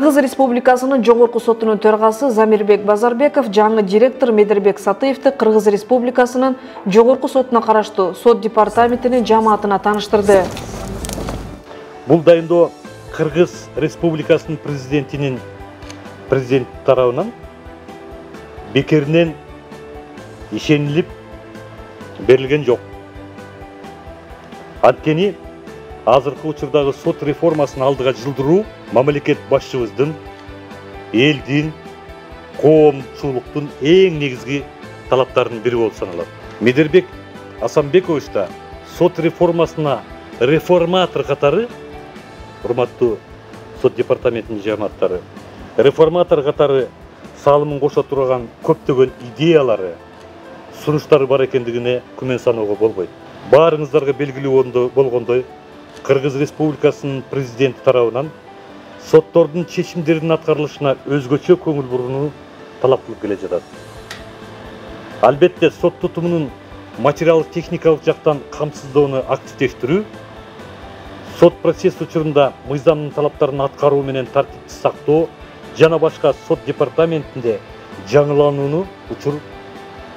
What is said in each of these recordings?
Кыргыз Республикасынын Жогорку сотунун төрагасы Замирбек Базарбеков жаңы директор Медербек Сатыевди Кыргыз Республикасынын Жогорку сотуна караштуу сот департаментинин жамаатына тааныштырды. Бул дайындоо Кыргыз Республикасынын президент тарабынан бекеринен ишенилип берилген жок. Анткени азыркы учурдагы сот реформасын алдыга жылдыруу мамлекет башчыбыздын, элдин, коомчулуктун эң негизги талаптарынын бири болуп саналат. Медербек Асанбекович да сот реформасына реформатор катары, урматтуу сот департаментинин жамааттары, реформатор катары салымын кошо турган көптөгөн идеялары, сунуштары бар экендигине күмөн саноого болбойт. Баарыңыздарга белгилүү болгондой, Кыргыз Республикасынын президенти тарабынан соттордун чечимдеринин аткарылышына өзгөчө көңүл бурууну талап кылып келе жатат. Албетте сот тутумунун материалдык техникалык жактан камсыздоону активдештирүү, сот процесс учурунда мыйзамдын талаптарын аткаруу менен тартипти сактоо жана башка сот департаментинде жаңыланууну учур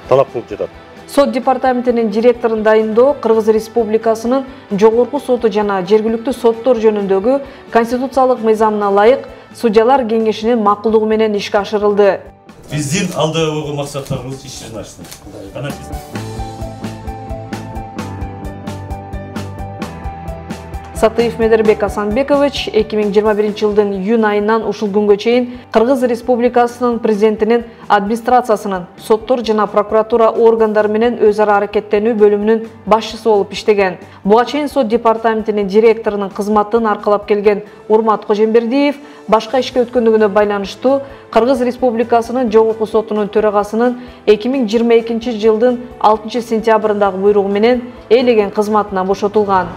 талап кылып жатат. Сот департаментинин директорун дайындоо Кыргыз Республикасынын Жогорку соту жана жергиликтүү соттор жөнүндөгү конституциялык мыйзамына ылайык судьялар кеңешинин макулдугу менен ишке ашырылды. Биздин алдыга койгон максаттарыбыз ишин ачты. Сатыев Медербек Асанбекович 2021 жылдын июнь айынан ушул күнгө чейин Кыргыз Республикасынын президентинин администрациясынын соттор жана прокуратура органдары менен өз ара аракеттенүү бөлүмүнүн башчысы болуп иштеген. Буга чейин сот департаментинин директорунун кызматын аркалап келген Урмат Кожембердиев башка ишке өткөндүгүнө байланыштуу Кыргыз Республикасынын Жогорку сотунун төрагасынын 2022 жылдын 6 сентябрындагы буйругу менен ээлеген кызматынан бошотулган.